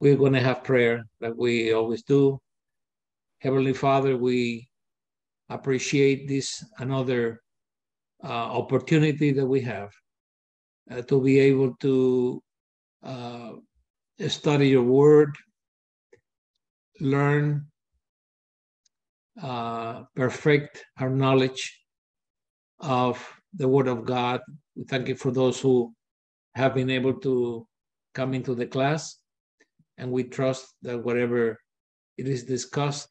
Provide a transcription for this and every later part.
we're going to have prayer like we always do. Heavenly Father, we appreciate this another opportunity that we have to be able to study your word, learn, perfect our knowledge of the word of God. We thank you for those who have been able to come into the class, and we trust that whatever it is discussed,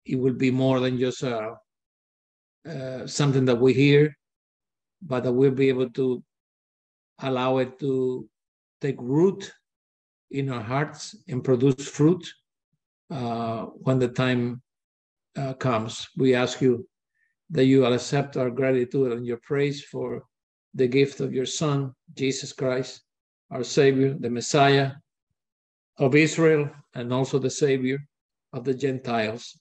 it will be more than just something that we hear, but that we'll be able to allow it to take root in our hearts and produce fruit when the time comes. We ask you that you will accept our gratitude and your praise for the gift of your Son, Jesus Christ, our Savior, the Messiah of Israel, and also the Savior of the Gentiles.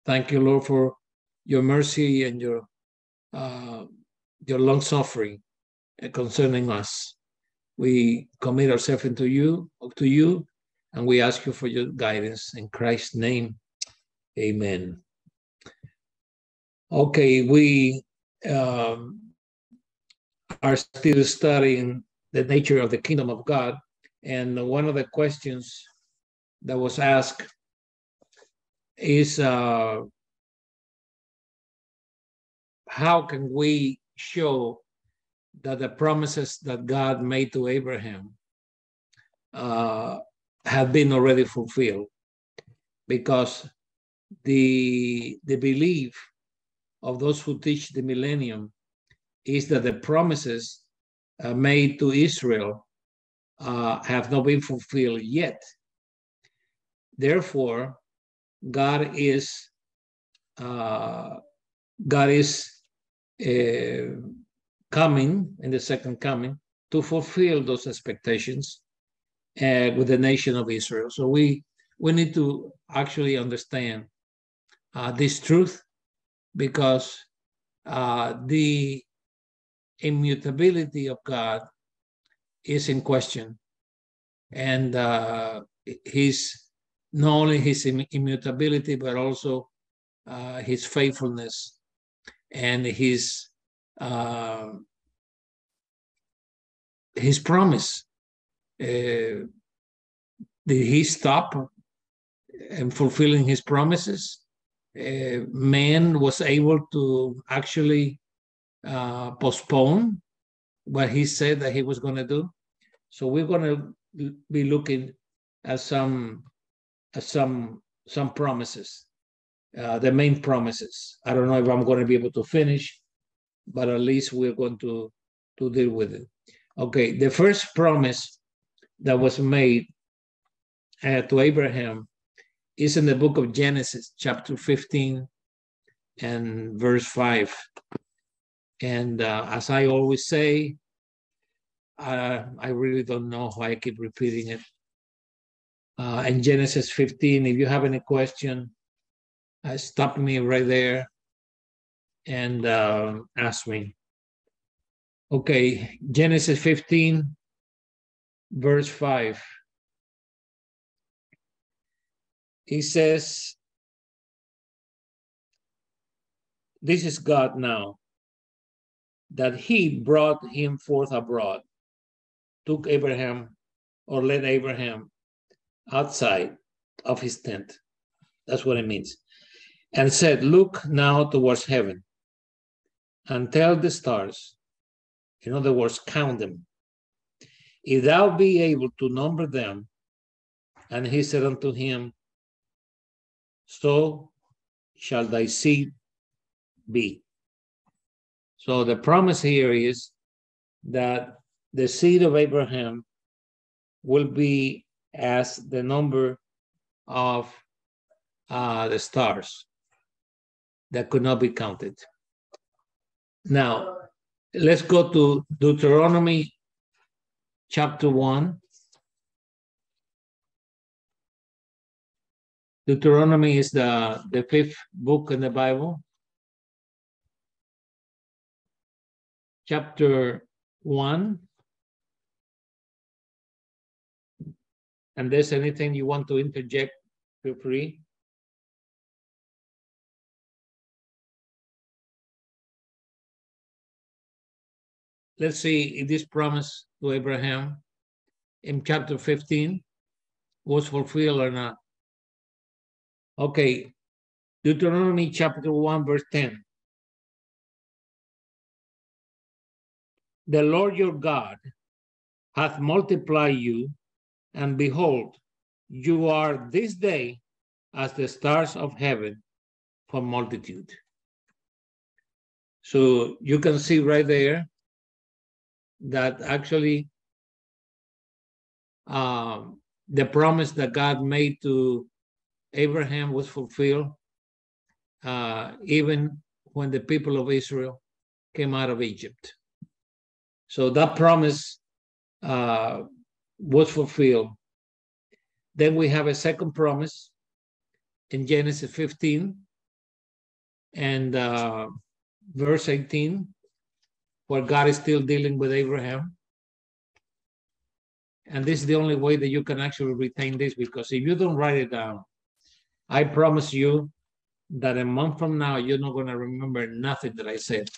Thank you, Lord, for your mercy and your long suffering concerning us. We commit ourselves to you, and we ask you for your guidance in Christ's name. Amen. Okay, we are still studying the nature of the kingdom of God, and one of the questions that was asked is how can we show that the promises that God made to Abraham have been already fulfilled? Because the belief of those who teach the millennium is that the promises made to Israel have not been fulfilled yet. Therefore, God is coming in the second coming to fulfill those expectations with the nation of Israel. So we need to actually understand this truth, because the immutability of God is in question, and not only his immutability, but also his faithfulness and his promise. Did he stop in fulfilling his promises? Man was able to actually postpone what he said that he was going to do. So we're going to be looking at some promises, the main promises. I don't know if I'm going to be able to finish, but at least we're going to deal with it. Okay, the first promise that was made to Abraham is in the book of Genesis, chapter 15 and verse 5. And as I always say, I really don't know why I keep repeating it. In Genesis 15, if you have any question, stop me right there and ask me. Okay, Genesis 15, verse 5. He says, this is God now, that he brought him forth abroad, took Abraham, or led Abraham outside of his tent. That's what it means. And said, look now towards heaven and tell the stars, in other words, count them, if thou be able to number them. And he said unto him, so shall thy seed be. So the promise here is that the seed of Abraham will be as the number of the stars that could not be counted. Now, let's go to Deuteronomy chapter 1. Deuteronomy is the fifth book in the Bible. Chapter 1 And there's anything you want to interject, feel free. Let's see if this promise to Abraham in chapter 15 was fulfilled or not. Okay, Deuteronomy chapter 1, verse 10. The Lord your God hath multiplied you, and behold, you are this day as the stars of heaven for multitude. So you can see right there that actually the promise that God made to Abraham was fulfilled even when the people of Israel came out of Egypt. So that promise was fulfilled. Then we have a second promise in Genesis 15 and verse 18, where God is still dealing with Abraham. And this is the only way that you can actually retain this, because if you don't write it down, I promise you that a month from now, you're not going to remember nothing that I said.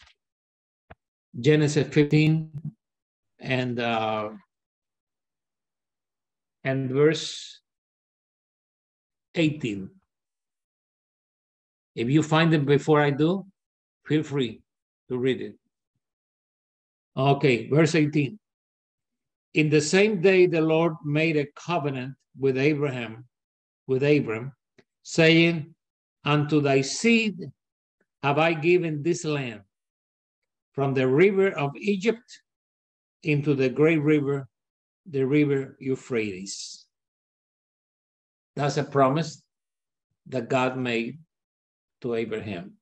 Genesis 15 and verse 18. If you find it before I do, feel free to read it. Okay, verse 18. In the same day, the Lord made a covenant with Abram, saying, unto thy seed have I given this land, from the river of Egypt into the great river, the river Euphrates. That's a promise that God made to Abraham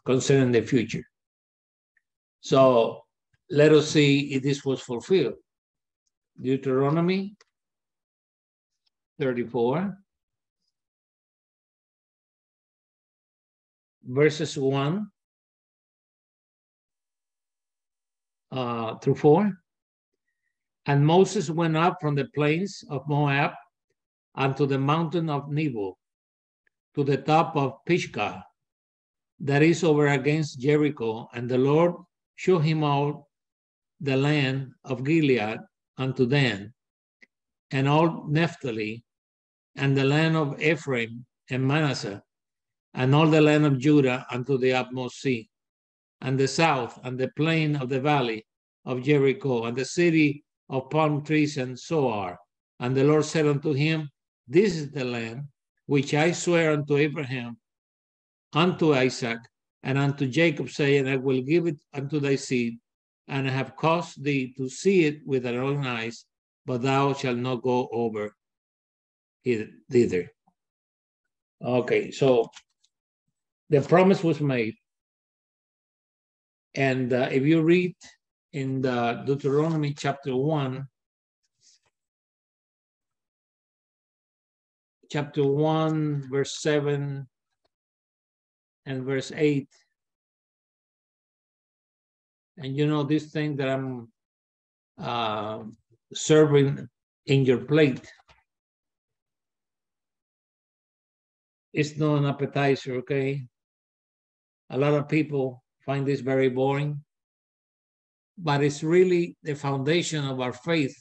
concerning the future. So let us see if this was fulfilled. Deuteronomy 34, verses 1 through 4. And Moses went up from the plains of Moab unto the mountain of Nebo, to the top of Pisgah, that is over against Jericho, and the Lord showed him all the land of Gilead unto Dan, and all Naphtali, and the land of Ephraim and Manasseh, and all the land of Judah unto the utmost sea, and the south, and the plain of the valley of Jericho, and the city of palm trees and Zoar. And the Lord said unto him, this is the land which I swear unto Abraham, unto Isaac, and unto Jacob, saying, I will give it unto thy seed, and I have caused thee to see it with thy own eyes, but thou shalt not go over thither. Okay, so the promise was made. And if you read in the Deuteronomy chapter 1, verse 7 and verse 8, and you know this thing that I'm serving in your plate, it's not an appetizer, okay? A lot of people find this very boring, but it's really the foundation of our faith.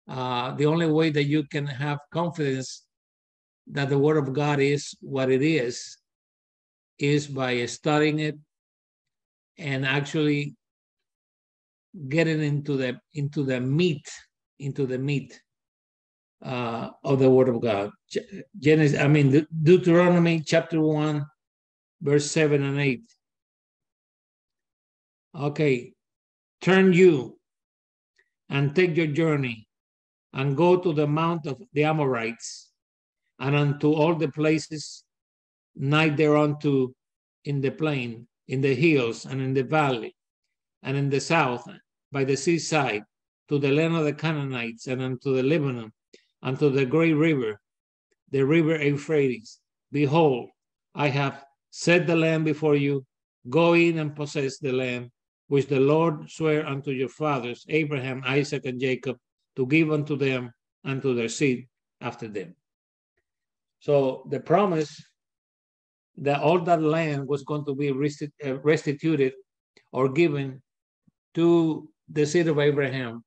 The only way that you can have confidence that the Word of God is what it is by studying it and actually getting into the meat of the Word of God. Deuteronomy chapter 1, verse 7 and 8. Okay, turn you and take your journey and go to the mount of the Amorites and unto all the places nigh thereunto, in the plain, in the hills, and in the valley, and in the south, by the seaside, to the land of the Canaanites, and unto the Lebanon, unto the great river, the river Euphrates. Behold, I have set the land before you. Go in and possess the land which the Lord sware unto your fathers, Abraham, Isaac, and Jacob, to give unto them and to their seed after them. So the promise that all that land was going to be restituted or given to the seed of Abraham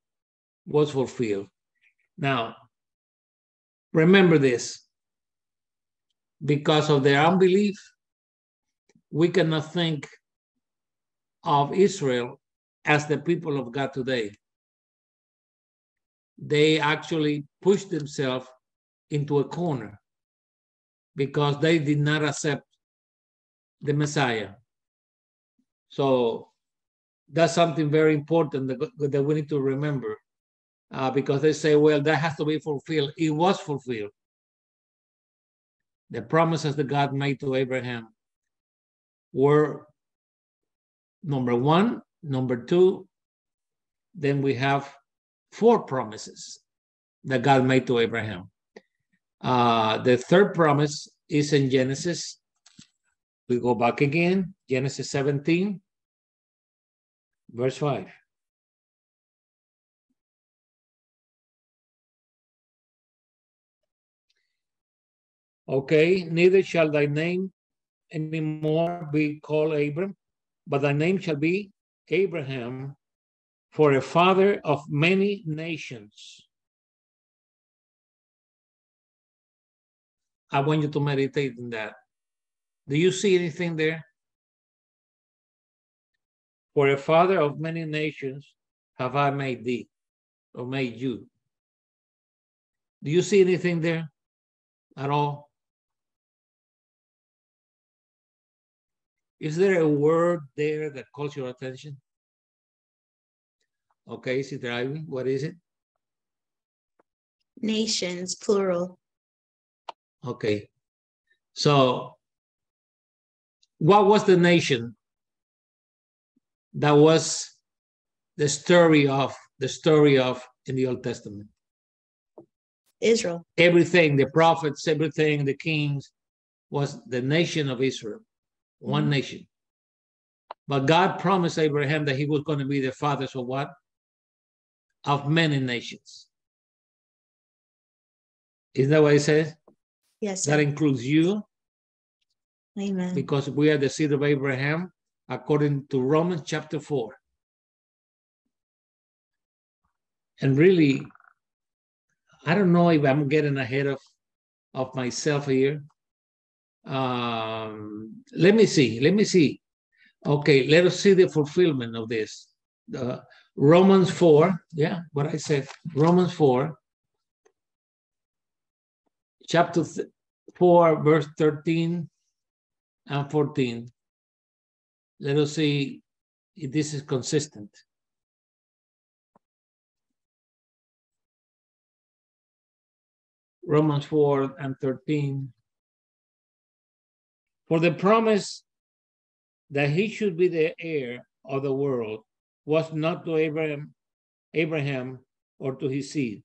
was fulfilled. Now, remember this. Because of their unbelief, we cannot think of Israel as the people of God today. They actually pushed themselves into a corner because they did not accept the Messiah. So that's something very important that we need to remember, because they say, well, that has to be fulfilled. It was fulfilled. The promises that God made to Abraham were number one, number two, then we have 4 promises that God made to Abraham. The third promise is in Genesis. We go back again, Genesis 17, verse 5. Okay, neither shall thy name anymore be called Abram, but thy name shall be Abraham, for a father of many nations. I want you to meditate on that. Do you see anything there? For a father of many nations have I made thee, or made you. Do you see anything there at all? Is there a word there that calls your attention? Okay, Sister Ivy, what is it? Nations, plural. Okay. So, what was the nation that was the story of in the Old Testament? Israel. Everything, the prophets, everything, the kings, was the nation of Israel, one nation. But God promised Abraham that he was going to be the father of what? Of many nations. Isn't that what it says? Yes, sir. That includes you. Amen. Because we are the seed of Abraham, according to Romans chapter 4. And really, I don't know if I'm getting ahead of myself here. Let me see. Okay, let us see the fulfillment of this. Romans 4, yeah, what I said, Romans 4, chapter 4, verse 13 and 14. Let us see if this is consistent. Romans 4 and 13. For the promise that he should be the heir of the world was not to Abraham or to his seed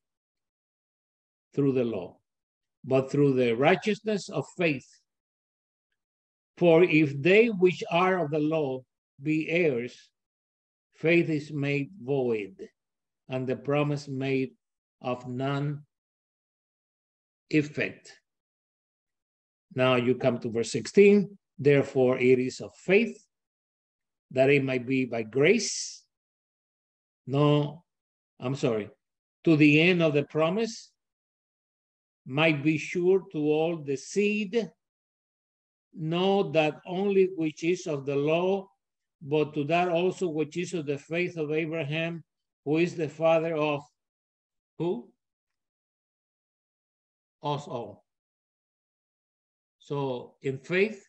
through the law, but through the righteousness of faith. For if they which are of the law be heirs, faith is made void, and the promise made of none effect. Now you come to verse 16. Therefore it is of faith, that it might be by grace. To the end of the promise, might be sure to all the seed, not that only which is of the law, but to that also which is of the faith of Abraham, who is the father of who? Us all. So in faith,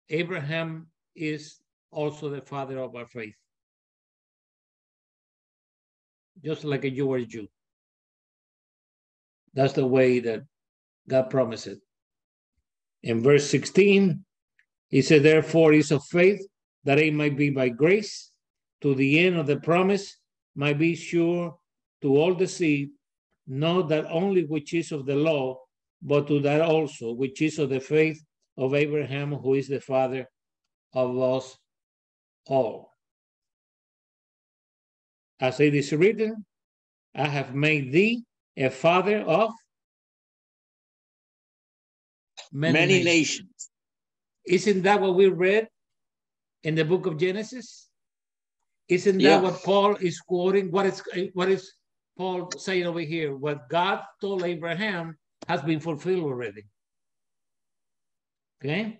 Abraham is also the father of our faith. Just like you were a Jew. That's the way that God promised it. In verse 16, he said, therefore is of faith, that it might be by grace, to the end of the promise, might be sure to all the seed, not that only which is of the law, but to that also which is of the faith of Abraham, who is the father of us all. As it is written, I have made thee a father of many nations. Isn't that what we read in the book of Genesis? Isn't that what Paul is quoting? What is Paul saying over here? What God told Abraham has been fulfilled already. Okay?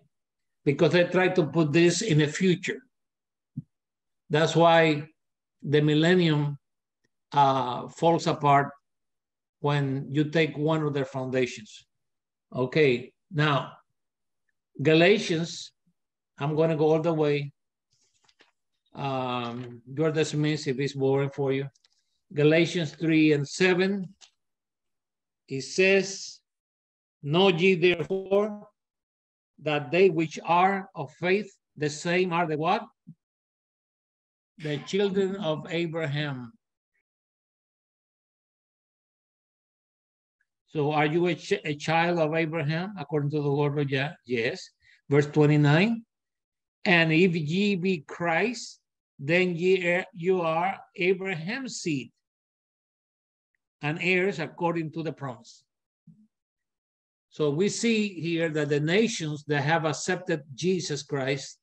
Because I tried to put this in the future. That's why the millennium falls apart when you take one of their foundations. Okay, now, Galatians, I'm going to go all the way. Jordan Smith, if it's boring for you. Galatians 3:7, it says, know ye therefore that they which are of faith, the same are the what? The children of Abraham. So are you a child of Abraham according to the word of God? Yes. Verse 29, and if ye be Christ, then you are Abraham's seed and heirs according to the promise. So we see here that the nations that have accepted Jesus Christ,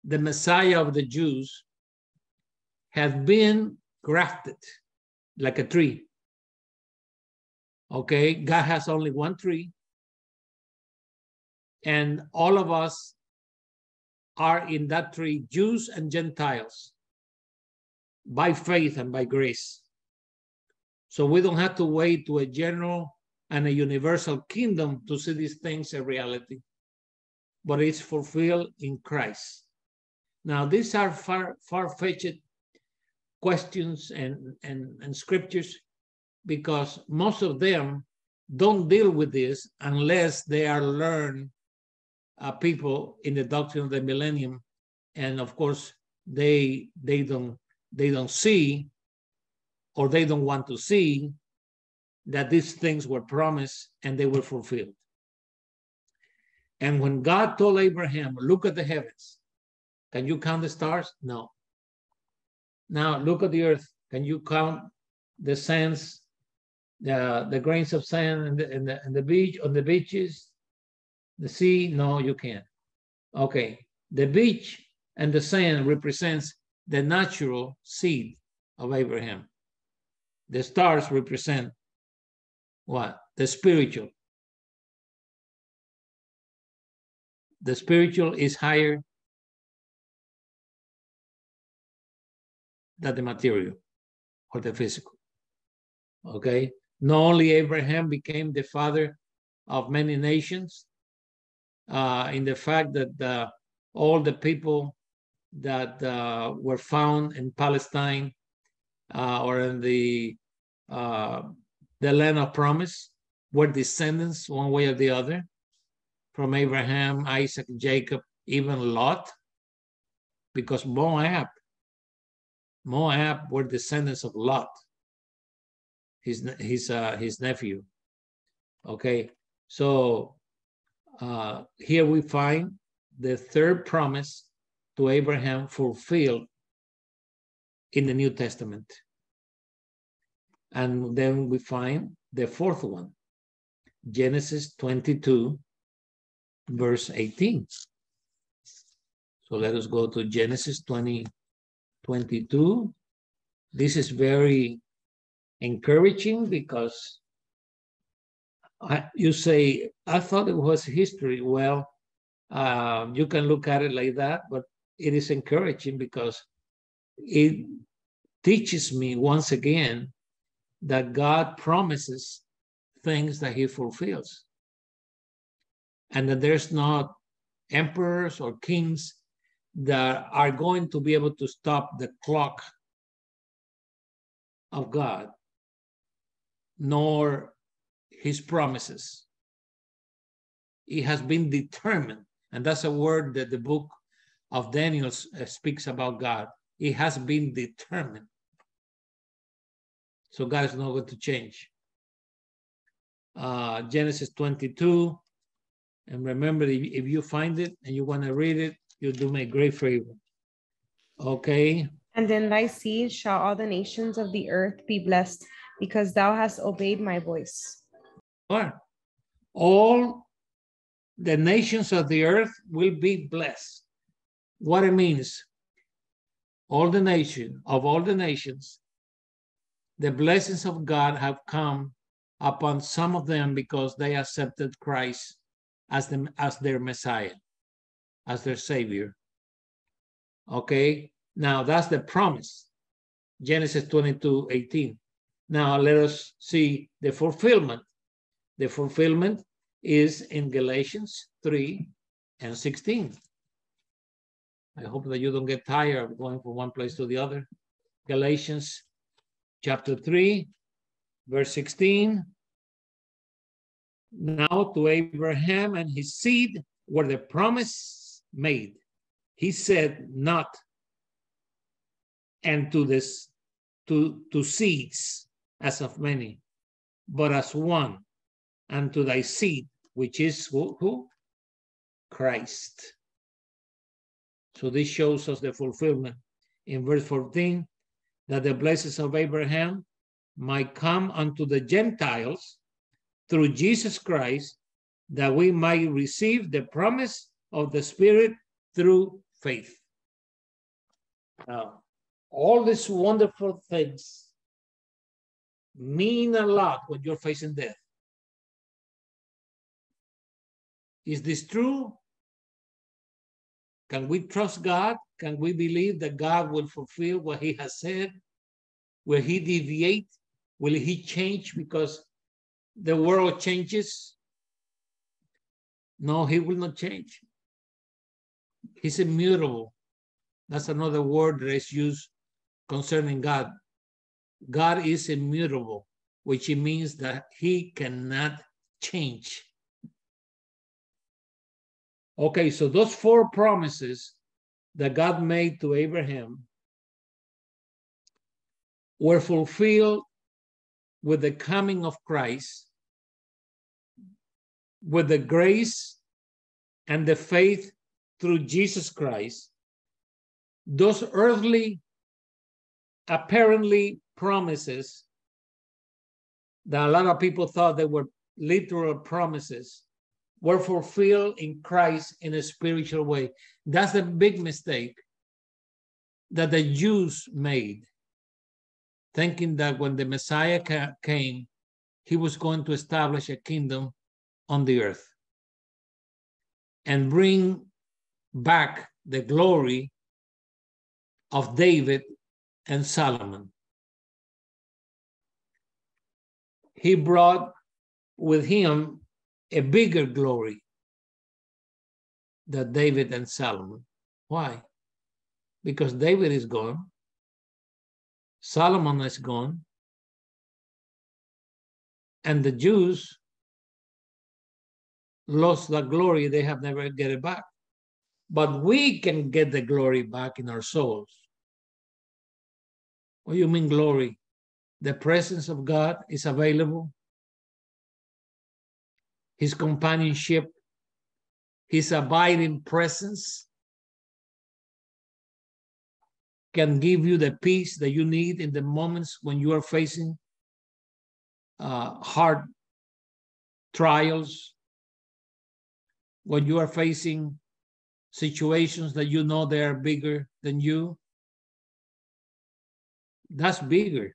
the Messiah of the Jews, have been grafted like a tree. Okay, God has only one tree, and all of us are in that tree, Jews and Gentiles, by faith and by grace. So we don't have to wait to a general and a universal kingdom to see these things a reality, but it's fulfilled in Christ. Now, these are far-fetched questions and scriptures, because most of them don't deal with this unless they are learned people in the doctrine of the millennium, and of course they don't see, or they don't want to see, that these things were promised and they were fulfilled. And when God told Abraham, look at the heavens, can you count the stars? No. Now look at the earth, can you count the sands, the grains of sand and the beach, on the beaches, the sea? No, you can't. Okay, the beach and the sand represents the natural seed of Abraham. The stars represent what? The spiritual. The spiritual is higher than the material or the physical. Okay, not only Abraham became the father of many nations, in the fact that all the people that were found in Palestine or in the land of promise were descendants one way or the other from Abraham, Isaac, Jacob, even Lot, because Moab were descendants of Lot, his nephew. Okay, so here we find the third promise to Abraham fulfilled in the New Testament. And then we find the fourth one, Genesis 22, verse 18. So let us go to Genesis 22. This is very encouraging because you say, I thought it was history. Well, you can look at it like that, but it is encouraging because it teaches me once again that God promises things that he fulfills, and that there's not emperors or kings that are going to be able to stop the clock of God, nor his promises. It has been determined, and that's a word that the book of Daniel speaks about God. It has been determined. So God is not going to change. Genesis 22, and remember, if you find it and you want to read it, you'll do me a great favor. Okay. And in thy seed shall all the nations of the earth be blessed, because thou hast obeyed my voice. All the nations of the earth will be blessed. What it means, all the nations, the blessings of God have come upon some of them because they accepted Christ as their Messiah, as their Savior. Okay, now that's the promise, Genesis 22:18. Now let us see the fulfillment. The fulfillment is in Galatians 3:16. I hope that you don't get tired of going from one place to the other. Galatians chapter 3, verse 16. Now to Abraham and his seed were the promise made. He said not, and to seeds as of many, but as one, and to thy seed, which is who? Christ. So this shows us the fulfillment in verse 14, that the blessings of Abraham might come unto the Gentiles through Jesus Christ, that we might receive the promise of the Spirit through faith. Now, all these wonderful things mean a lot when you're facing death. Is this true? Can we trust God? Can we believe that God will fulfill what he has said? Will he deviate? Will he change because the world changes? No, he will not change. He's immutable. That's another word that is used concerning God. God is immutable, which means that he cannot change. Okay, so those 4 promises that God made to Abraham were fulfilled with the coming of Christ, with the grace and the faith through Jesus Christ. Those earthly, apparently promises that a lot of people thought they were literal promises were fulfilled in Christ in a spiritual way. That's the big mistake that the Jews made, thinking that when the Messiah came, he was going to establish a kingdom on the earth and bring back the glory of David and Solomon. He brought with him a bigger glory than David and Solomon. Why? Because David is gone, Solomon is gone, and the Jews lost the glory. They have never get it back. But we can get the glory back in our souls. What do you mean glory? The presence of God is available. His companionship, his abiding presence can give you the peace that you need in the moments when you are facing hard trials, when you are facing situations that you know they are bigger than you. That's bigger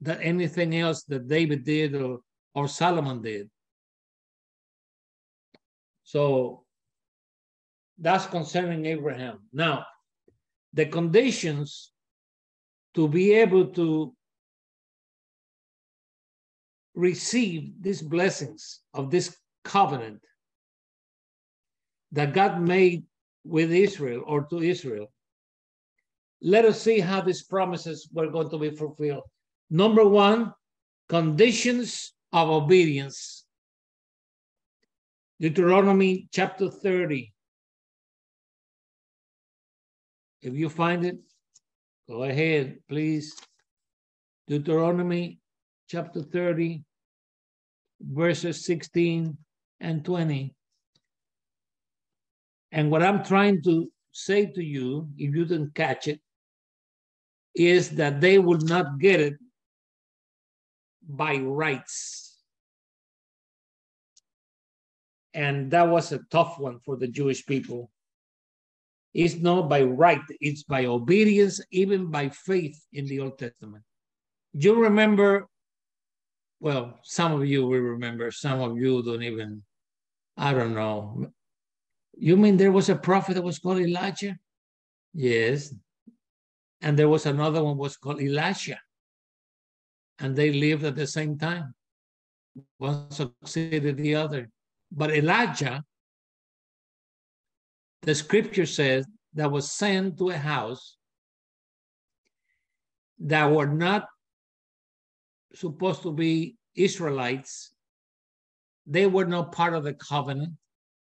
than anything else that David did or Solomon did. So that's concerning Abraham. Now, the conditions to be able to receive these blessings of this covenant that God made with Israel or to Israel. Let us see how these promises were going to be fulfilled. Number 1, conditions of obedience. Deuteronomy chapter 30. If you find it, go ahead, please. Deuteronomy chapter 30, verses 16 and 20. And what I'm trying to say to you, if you didn't catch it, is that they will not get it by rights. And that was a tough one for the Jewish people. It's not by right, it's by obedience, even by faith in the Old Testament. You remember, well, some of you will remember, some of you don't even, I don't know. You mean there was a prophet that was called Elijah? Yes. And there was another one was called Elisha. And they lived at the same time. One succeeded the other. But Elijah, the scripture says, that was sent to a house that were not supposed to be Israelites. They were not part of the covenant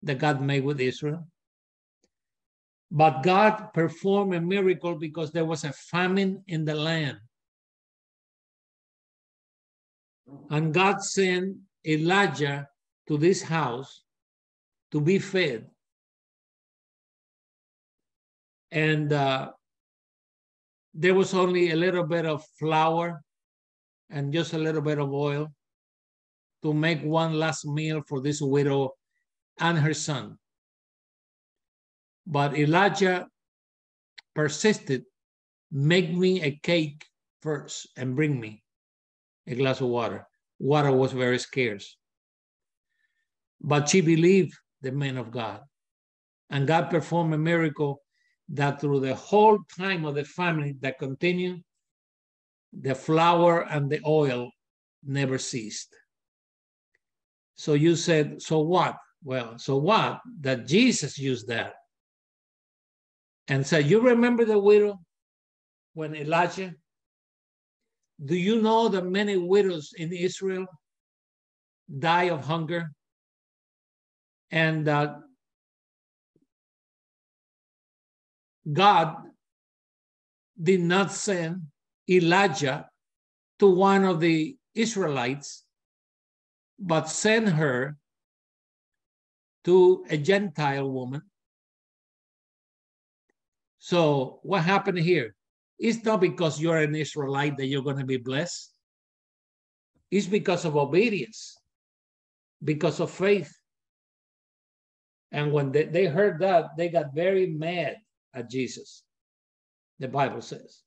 that God made with Israel. But God performed a miracle because there was a famine in the land. And God sent Elijah to this house to be fed. And there was only a little bit of flour and just a little bit of oil to make one last meal for this widow and her son. But Elijah persisted, make me a cake first and bring me a glass of water. Water was very scarce. But she believed the man of God. And God performed a miracle that through the whole time of the famine that continued, the flour and the oil never ceased. So you said, so what? Well, so what? That Jesus used that. And said, you remember the widow when Elijah? Do you know that many widows in Israel die of hunger? And God did not send Elijah to one of the Israelites, but sent her to a Gentile woman. So what happened here? It's not because you're an Israelite that you're going to be blessed. It's because of obedience, because of faith. And when they heard that, they got very mad at Jesus, the Bible says.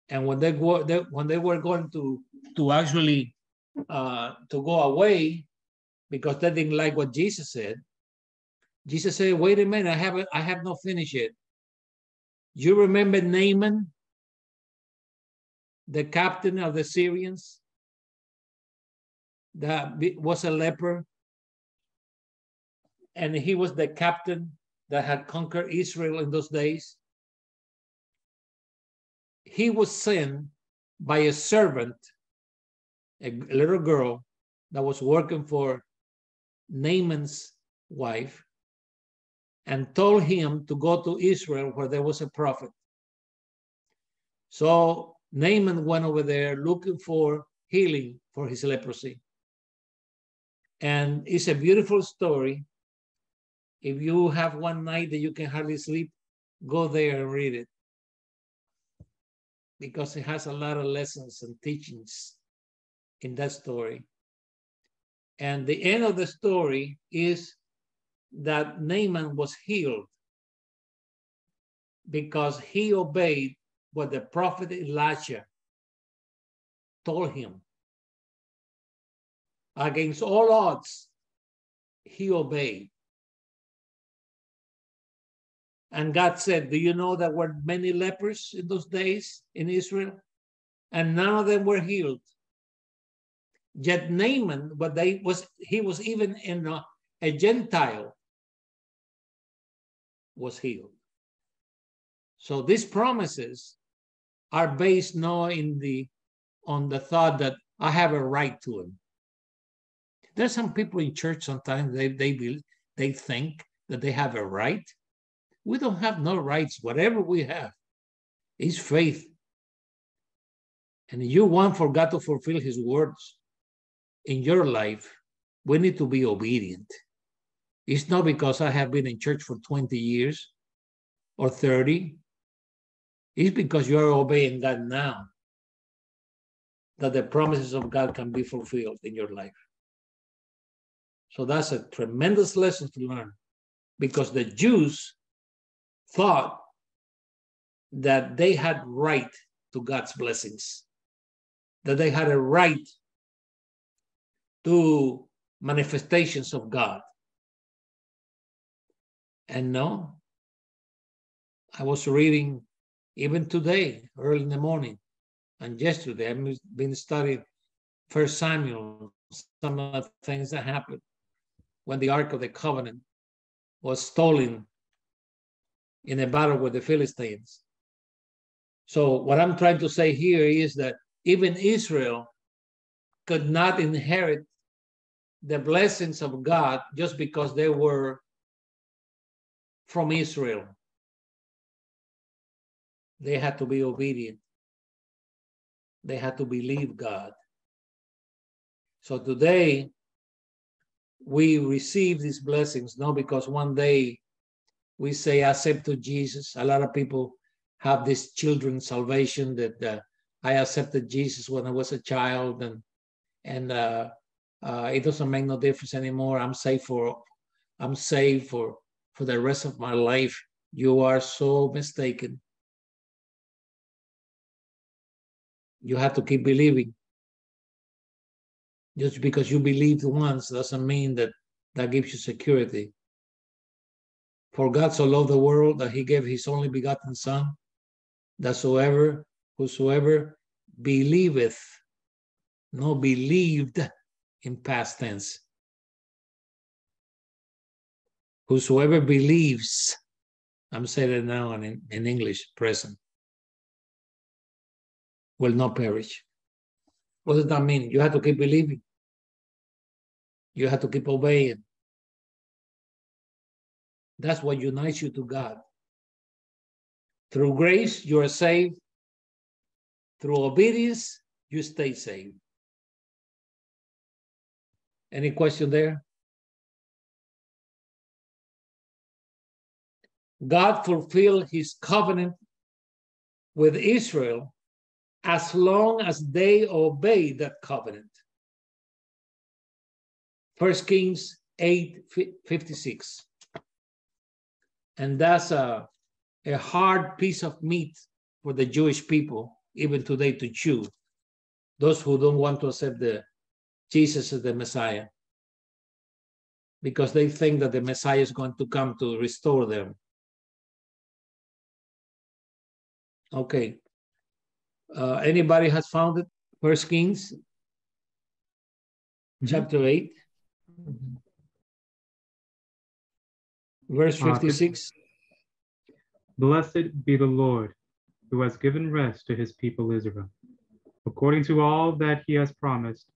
And when they were going to actually to go away, because they didn't like what Jesus said, Jesus said, wait a minute, I have not finished yet. You remember Naaman, the captain of the Syrians, that was a leper, and he was the captain that had conquered Israel in those days. He was sent by a servant, a little girl that was working for Naaman's wife, and told him to go to Israel where there was a prophet. So Naaman went over there looking for healing for his leprosy. And it's a beautiful story. If you have one night that you can hardly sleep, go there and read it, because it has a lot of lessons and teachings in that story. And the end of the story is that Naaman was healed because he obeyed what the prophet Elijah told him. Against all odds, he obeyed. And God said, do you know that were many lepers in those days in Israel? And none of them were healed. Yet Naaman, he was even in a Gentile, was healed. So these promises are based not on the thought that I have a right to them. There's some people in church sometimes they think that they have a right. We don't have no rights. Whatever we have is faith. And if you want for God to fulfill his words in your life, we need to be obedient. It's not because I have been in church for 20 years or 30. It's because you're obeying God now that the promises of God can be fulfilled in your life. So that's a tremendous lesson to learn, because the Jews thought that they had right to God's blessings, that they had a right to manifestations of God. And no, I was reading even today, early in the morning, and yesterday, I've been studying 1 Samuel, some of the things that happened when the Ark of the Covenant was stolen in a battle with the Philistines. So what I'm trying to say here is that even Israel could not inherit the blessings of God just because they were from Israel. They had to be obedient. They had to believe God. So today, we receive these blessings, not because one day we say, I accepted Jesus. A lot of people have this children's salvation that I accepted Jesus when I was a child, and it doesn't make no difference anymore. I'm saved for the rest of my life. You are so mistaken. You have to keep believing. Just because you believed once doesn't mean that gives you security. For God so loved the world that he gave his only begotten Son, that whosoever believeth, no, believed in past tense. Whosoever believes, I'm saying it now in English, present, will not perish. What does that mean? You have to keep believing. You have to keep obeying. That's what unites you to God. Through grace, you are saved. Through obedience, you stay saved. Any question there? God fulfilled his covenant with Israel as long as they obeyed that covenant. 1 Kings 8:56. And that's a hard piece of meat for the Jewish people, even today, to chew. Those who don't want to accept Jesus as the Messiah, because they think that the Messiah is going to come to restore them. Okay. Anybody has found it? 1 Kings chapter 8, verse 56. Blessed be the Lord, who has given rest to his people Israel. According to all that he has promised,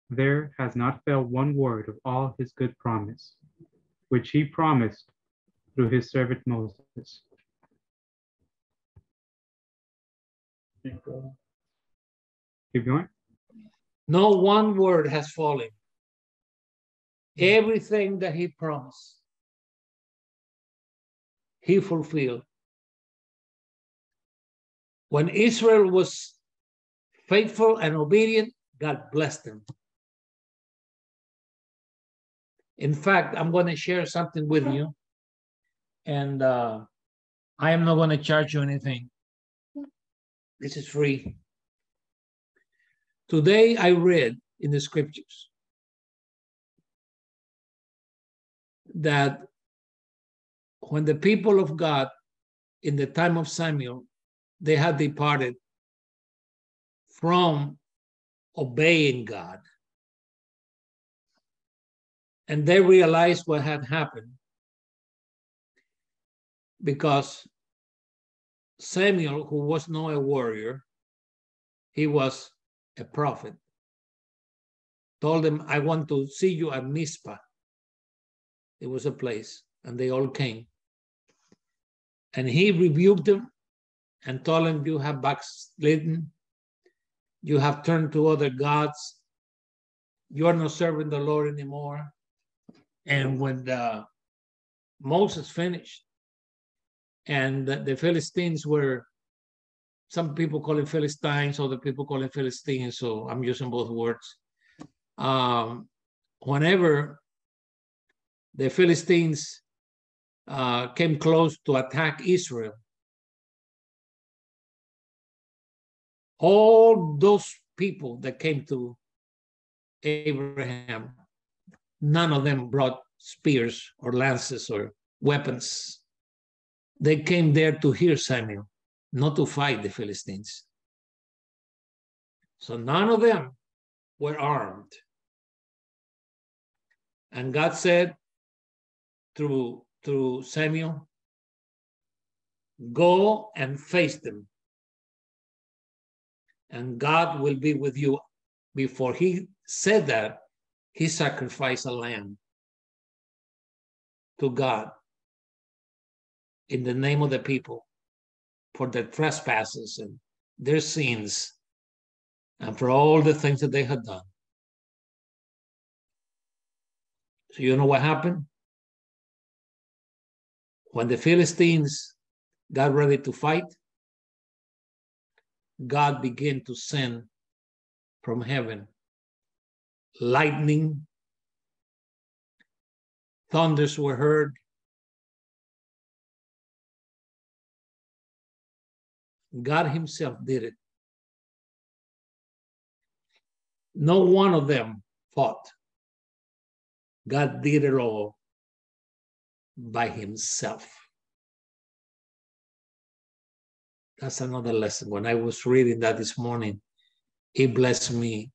there has not failed one word of all his good promise, which he promised through his servant Moses. Keep going. No one word has fallen. Everything that he promised, he fulfilled. When Israel was faithful and obedient, God blessed them. In fact, I'm going to share something with you, and I am not going to charge you anything. This is free. Today, I read in the scriptures that when the people of God in the time of Samuel, they had departed from obeying God, and they realized what had happened, because Samuel, who was not a warrior, he was a prophet, told them, I want to see you at Mizpah. It was a place, and they all came. And he rebuked them and told them, you have backslidden, you have turned to other gods, you are not serving the Lord anymore. And when Moses finished, and the Philistines were Some people call it Philistines, other people call it Philistines, so I'm using both words. Whenever the Philistines came close to attack Israel, all those people that came to Abraham, none of them brought spears or lances or weapons. They came there to hear Samuel, not to fight the Philistines. So none of them were armed. And God said through Samuel, go and face them, and God will be with you. Before he said that, he sacrificed a lamb to God in the name of the people for their trespasses and their sins and for all the things that they had done. So you know what happened? When the Philistines got ready to fight, God began to send from heaven lightning, thunders were heard. God himself did it. No one of them fought. God did it all by himself. That's another lesson. When I was reading that this morning, it blessed me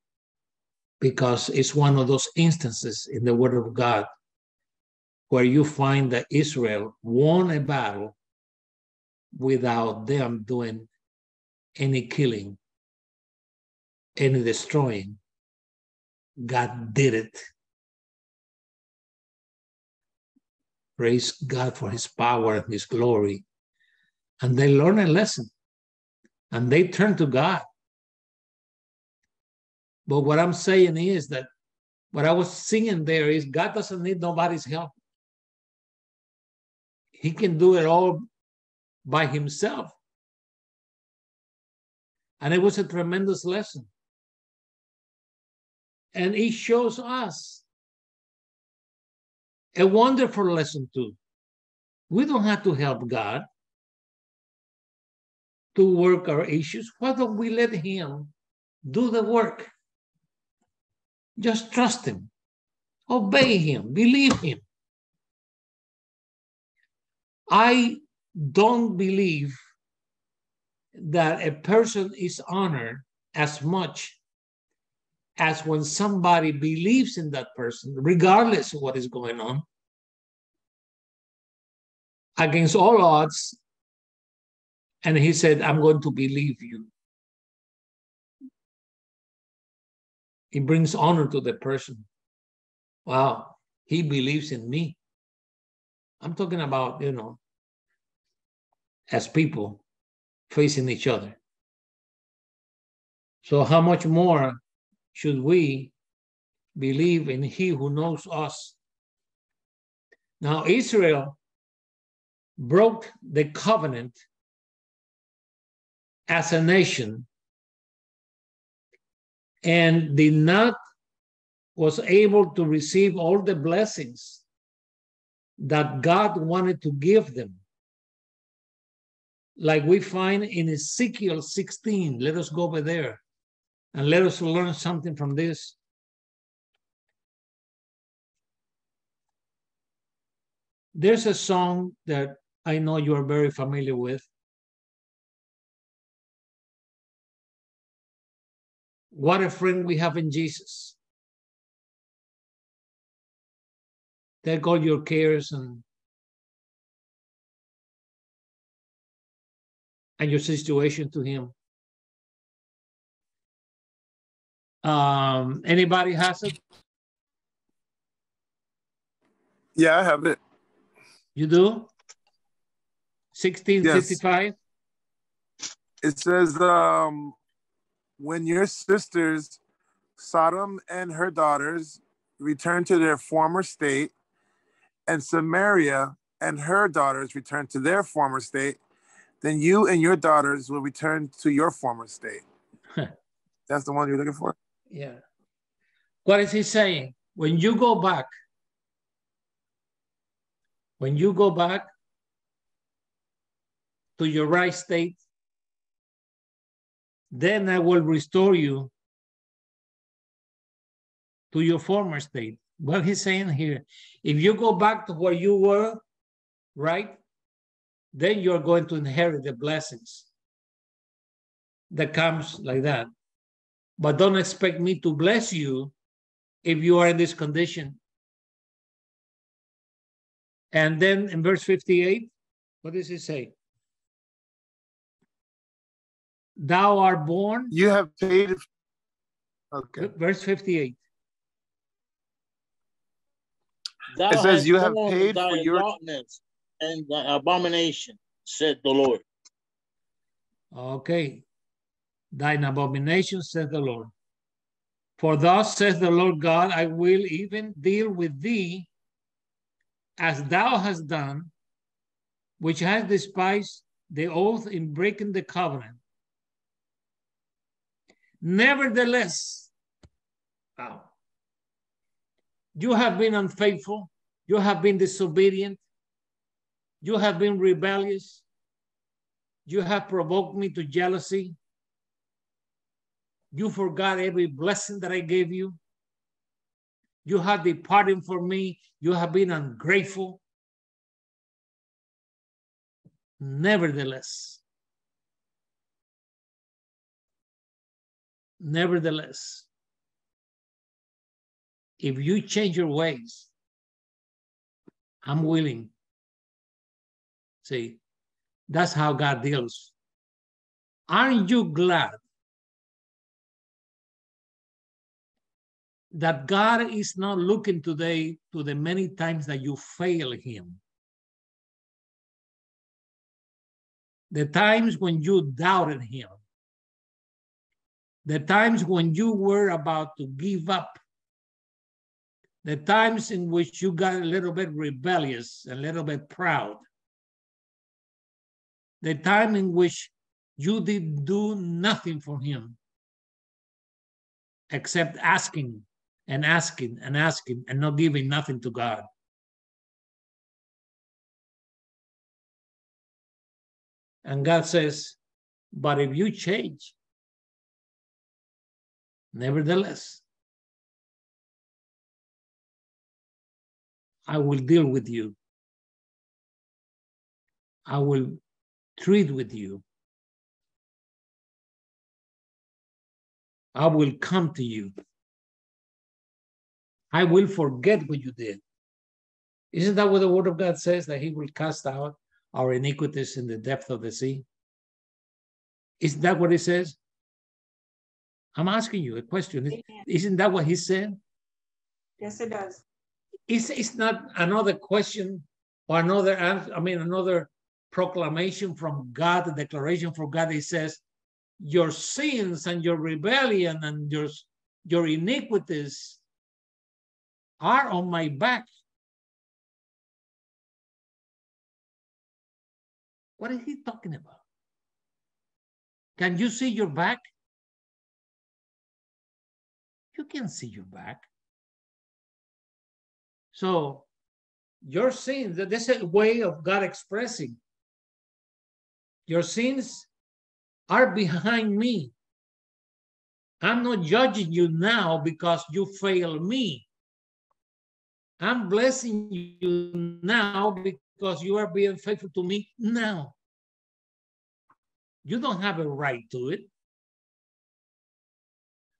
because it's one of those instances in the Word of God where you find that Israel won a battle without them doing any killing, any destroying. God did it. Praise God for his power and his glory. And they learned a lesson and they turned to God. But what I'm saying is that what I was singing there is God doesn't need nobody's help. He can do it all by himself. And it was a tremendous lesson. And it shows us a wonderful lesson too. We don't have to help God to work our issues. Why don't we let him do the work? Just trust him, obey him, believe him. I don't believe that a person is honored as much as when somebody believes in that person, regardless of what is going on, against all odds, and he said, I'm going to believe you. It brings honor to the person. Wow, he believes in me. I'm talking about, as people facing each other. So how much more should we believe in he who knows us? Now, Israel broke the covenant as a nation and was able to receive all the blessings that God wanted to give them. Like we find in Ezekiel 16. Let us go over there and let us learn something from this. There's a song that I know you are very familiar with. What a friend we have in Jesus. Take all your cares and your situation to him. Anybody has it? Yeah, I have it. You do? 1655? Yes. It says, when your sisters, Sodom and her daughters, return to their former state, and Samaria and her daughters return to their former state, then you and your daughters will return to your former state. That's the one you're looking for? Yeah. What is he saying? When you go back to your right state, then I will restore you to your former state. What he's saying here, if you go back to where you were, right, then you're going to inherit the blessings that comes like that. But don't expect me to bless you if you are in this condition. And then in verse 58, what does it say? Thou art born. You have paid. Okay. Verse 58. It says you have paid thy for your darkness and the abomination, said the Lord. Okay. Thine abomination, said the Lord. For thus says the Lord God, I will even deal with thee as thou hast done, which has despised the oath in breaking the covenant. Nevertheless, you have been unfaithful, you have been disobedient, you have been rebellious, you have provoked me to jealousy, you forgot every blessing that I gave you, you have departed from me, you have been ungrateful. Nevertheless, if you change your ways, I'm willing. See, that's how God deals. Aren't you glad that God is not looking today to the many times that you fail him? The times when you doubted him, the times when you were about to give up, the times in which you got a little bit rebellious, a little bit proud, the time in which you did do nothing for him except asking and asking and asking and not giving nothing to God. And God says, but if you change, nevertheless, I will deal with you. I will treat with you. I will come to you. I will forget what you did. Isn't that what the word of God says, that he will cast out our iniquities in the depth of the sea? Isn't that what it says? I'm asking you a question. Isn't that what he said? Yes, it does. It's not another question or another answer, another proclamation from God, a declaration from God. He says, your sins and your rebellion and your iniquities are on my back. What is he talking about? Can you see your back? You can see your back. So your sins, this is a way of God expressing. Your sins are behind me. I'm not judging you now because you fail me. I'm blessing you now because you are being faithful to me now. You don't have a right to it.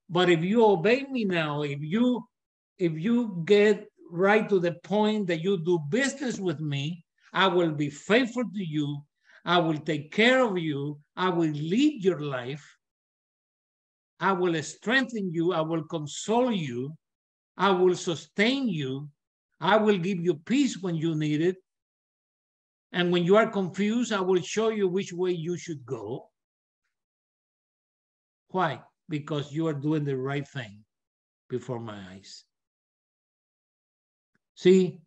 But if you obey me now, if you get right to the point that you do business with me, I will be faithful to you. I will take care of you. I will lead your life. I will strengthen you. I will console you. I will sustain you. I will give you peace when you need it. And when you are confused, I will show you which way you should go. Why? Because you are doing the right thing before my eyes. See,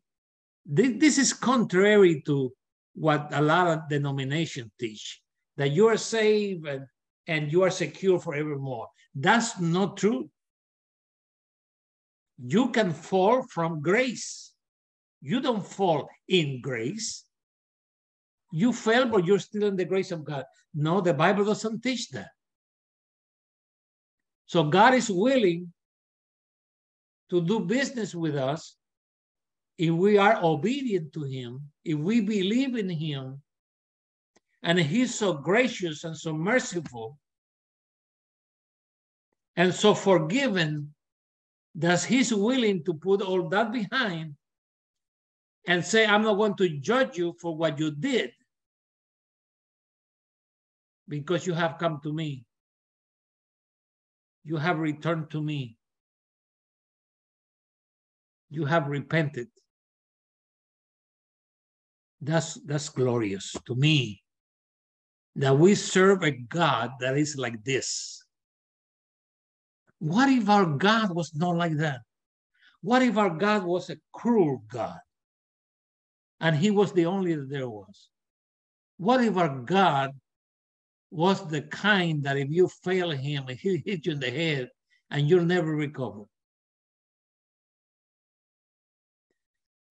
this is contrary to what a lot of denominations teach. that you are saved and you are secure forevermore. That's not true. You can fall from grace. You don't fall in grace. You fell, but you're still in the grace of God. No, the Bible doesn't teach that. So God is willing to do business with us if we are obedient to him, if we believe in him, and he's so gracious and so merciful and so forgiving that he's willing to put all that behind and say, I'm not going to judge you for what you did because you have come to me. You have returned to me. You have repented. That's glorious to me, that we serve a God that is like this. What if our God was not like that? What if our God was a cruel God and he was the only that there was? What if our God was the kind that if you fail him, he hit you in the head and you'll never recover?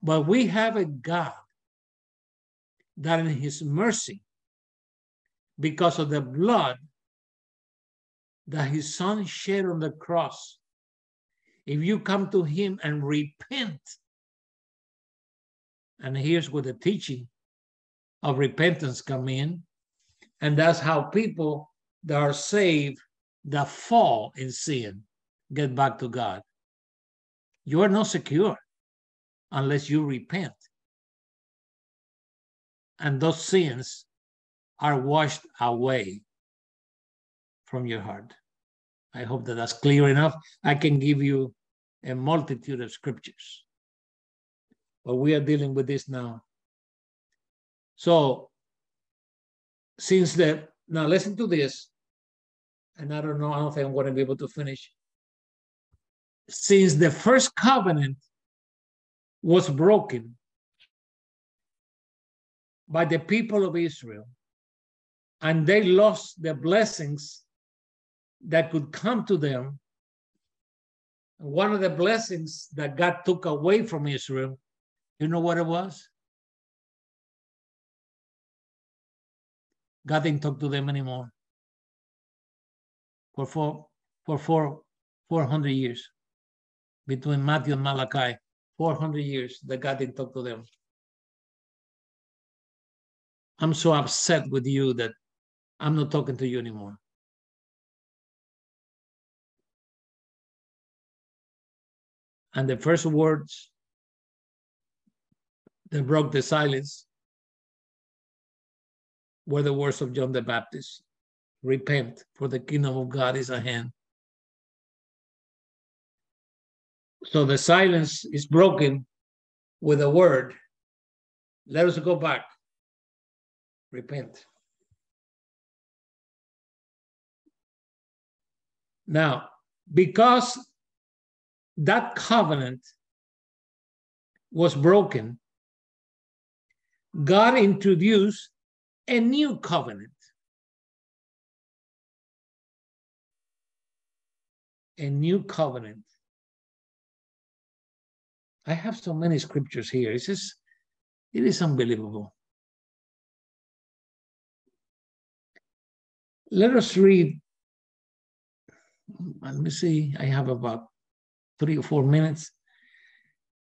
But we have a God that in his mercy, because of the blood that his son shed on the cross, if you come to him and repent, and here's where the teaching of repentance come in, and that's how people that are saved, that fall in sin, get back to God. You are not secure unless you repent. And those sins are washed away from your heart. I hope that that's clear enough. I can give you a multitude of scriptures, but we are dealing with this now. So, now listen to this, and I don't think I'm going to be able to finish. Since the first covenant was broken by the people of Israel, and they lost the blessings that could come to them, one of the blessings that God took away from Israel, you know what it was? God didn't talk to them anymore for 400 years. Between Matthew and Malachi, 400 years that God didn't talk to them. I'm so upset with you that I'm not talking to you anymore. And the first words that broke the silence were the words of John the Baptist. Repent, for the kingdom of God is at hand. So the silence is broken with a word. Let us go back. Repent. Now, because that covenant was broken, God introduced a new covenant. A new covenant. I have so many scriptures here. It is unbelievable. Let us read. Let me see. I have about 3 or 4 minutes.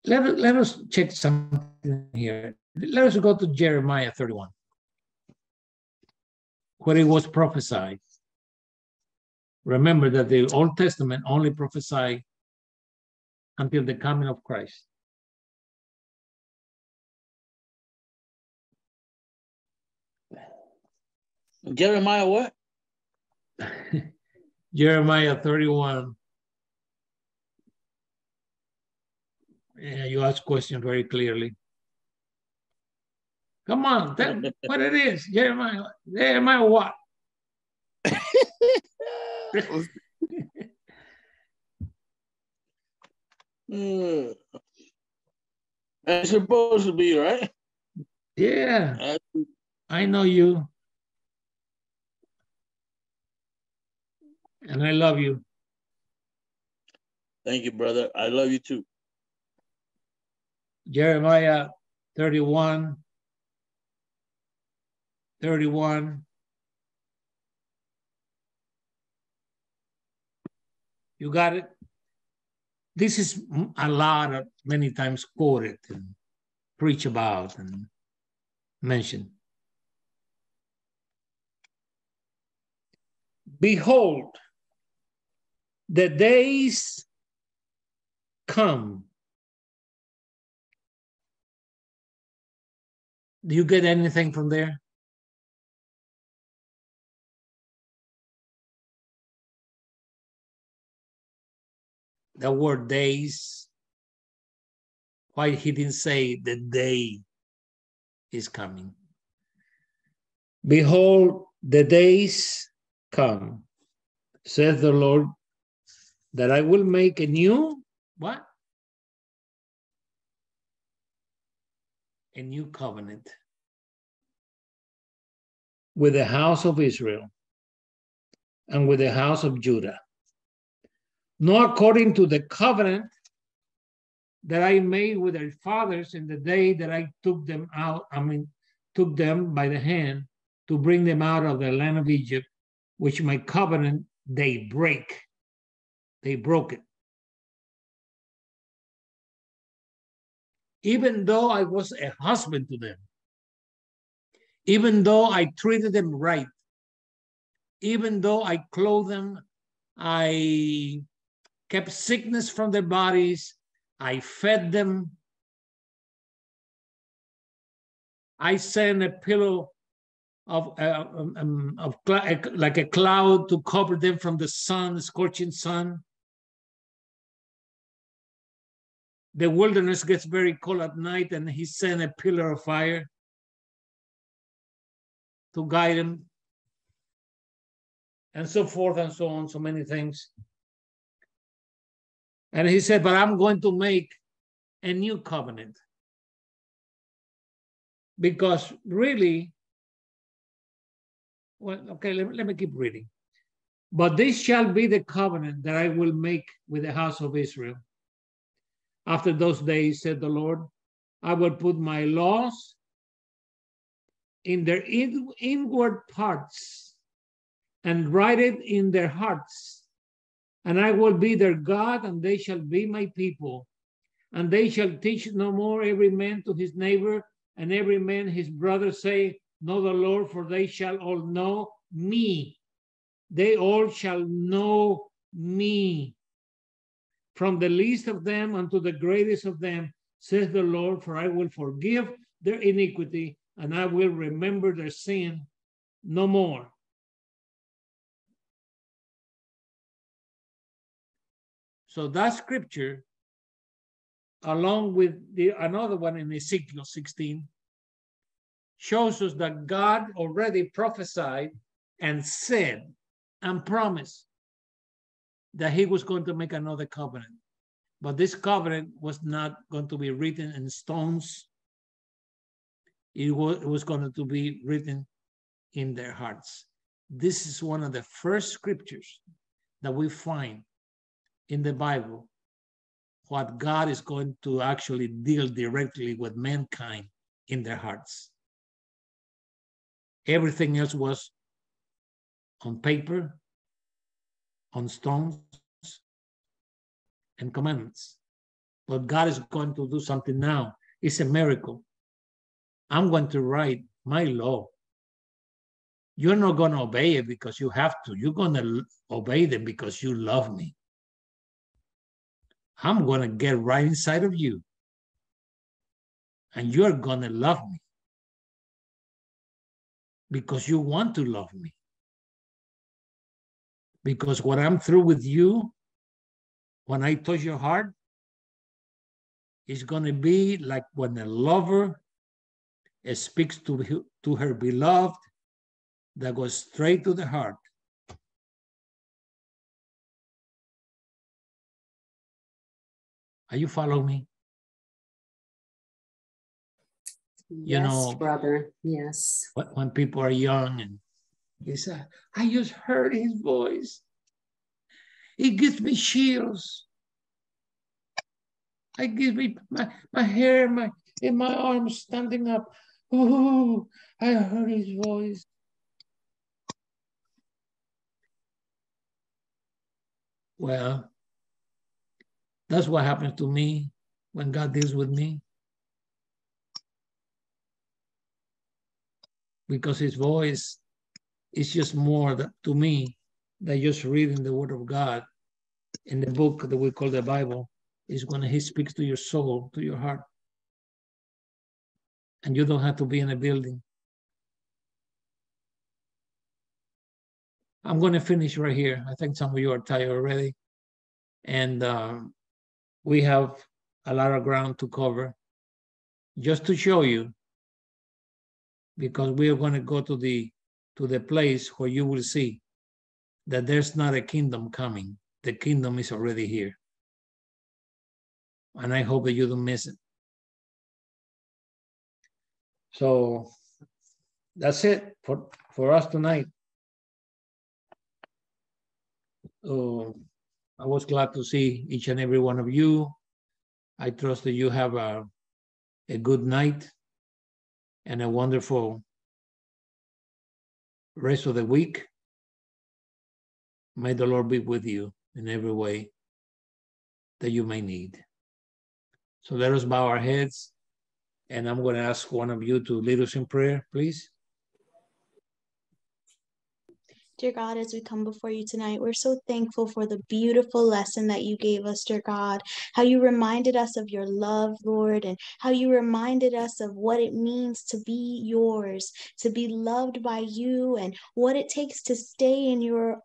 Let us check something here. Let us go to Jeremiah 31, where it was prophesied. Remember that the Old Testament only prophesied until the coming of Christ. Jeremiah what? Jeremiah 31. Yeah, you ask questions very clearly. Come on, tell me what it is. Jeremiah what? It's supposed to be, right? Yeah, I know you. And I love you. Thank you, brother. I love you too. Jeremiah 31. You got it? This is a lot of many times quoted and preached about and mentioned. Behold, the days come. Do you get anything from there? The word days. Why he didn't say the day is coming? Behold, the days come, says the Lord, that I will make a new, what? A new covenant with the house of Israel and with the house of Judah. Not according to the covenant that I made with their fathers in the day that I took them out, took them by the hand to bring them out of the land of Egypt, which my covenant they break. They broke it. Even though I was a husband to them, even though I treated them right, even though I clothed them, I kept sickness from their bodies, I fed them, I sent a pillow of like a cloud to cover them from the sun, the scorching sun. The wilderness gets very cold at night, and he sent a pillar of fire to guide them, and so forth and so on, so many things. And he said, but I'm going to make a new covenant. Because really, well, okay, let me keep reading. But this shall be the covenant that I will make with the house of Israel. After those days, said the Lord, I will put my laws in their inward parts and write it in their hearts. And I will be their God, and they shall be my people. And they shall teach no more every man to his neighbor, and every man his brother, say, know the Lord, for they shall all know me. They all shall know me. From the least of them unto the greatest of them, says the Lord, for I will forgive their iniquity, and I will remember their sin no more. So that scripture, along with another one in Ezekiel 16, shows us that God already prophesied and said and promised that he was going to make another covenant. But this covenant was not going to be written in stones. It was going to be written in their hearts. This is one of the first scriptures that we find in the Bible, what God is going to actually deal directly with mankind in their hearts. Everything else was on paper, on stones, and commandments. But God is going to do something now. It's a miracle. I'm going to write my law. You're not going to obey it because you have to. You're going to obey them because you love me. I'm going to get right inside of you. And you're going to love me because you want to love me. Because when I'm through with you, when I touch your heart, it's going to be like when a lover speaks to her beloved, that goes straight to the heart. Are you following me? Yes, brother. Yes. When people are young and they say, I just heard his voice. It gives me chills. I give me my hair, in my arms standing up. Oh, I heard his voice. Well, that's what happens to me when God deals with me. Because his voice is just more to me than just reading the word of God in the book that we call the Bible. Is when he speaks to your soul, to your heart. And you don't have to be in a building. I'm going to finish right here. I think some of you are tired already. And we have a lot of ground to cover. Just to show you, because we are going to go to the place where you will see that there's not a kingdom coming. The kingdom is already here. And I hope that you don't miss it. So that's it for us tonight. I was glad to see each and every one of you. I trust that you have a good night and a wonderful rest of the week. May the Lord be with you in every way that you may need. So let us bow our heads, and I'm going to ask one of you to lead us in prayer, please. Dear God, as we come before you tonight, we're so thankful for the beautiful lesson that you gave us, dear God, how you reminded us of your love, Lord, and how you reminded us of what it means to be yours, to be loved by you, and what it takes to stay in your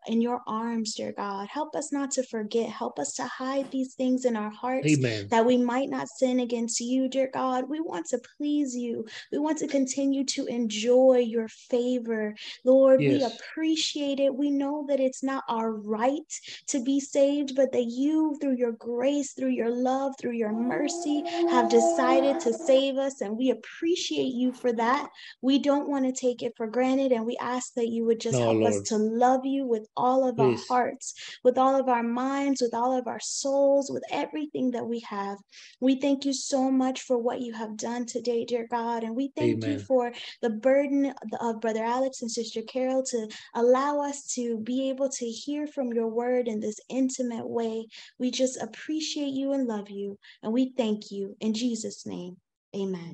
arms, dear God. Help us not to forget. Help us to hide these things in our hearts. Amen. That we might not sin against you, dear God. We want to please you. We want to continue to enjoy your favor. Lord, Yes. We appreciate it. We know that it's not our right to be saved, but that you, through your grace, through your love, through your mercy, have decided to save us, and we appreciate you for that. We don't want to take it for granted, and we ask that you would just help us to love you with all of our hearts, with all of our minds, with all of our souls, with everything that we have. We thank you so much for what you have done today, dear God, and we thank you for the burden of Brother Alex and Sister Carol to allow us to be able to hear from your word in this intimate way. We just appreciate you and love you, and we thank you in Jesus' name. Amen.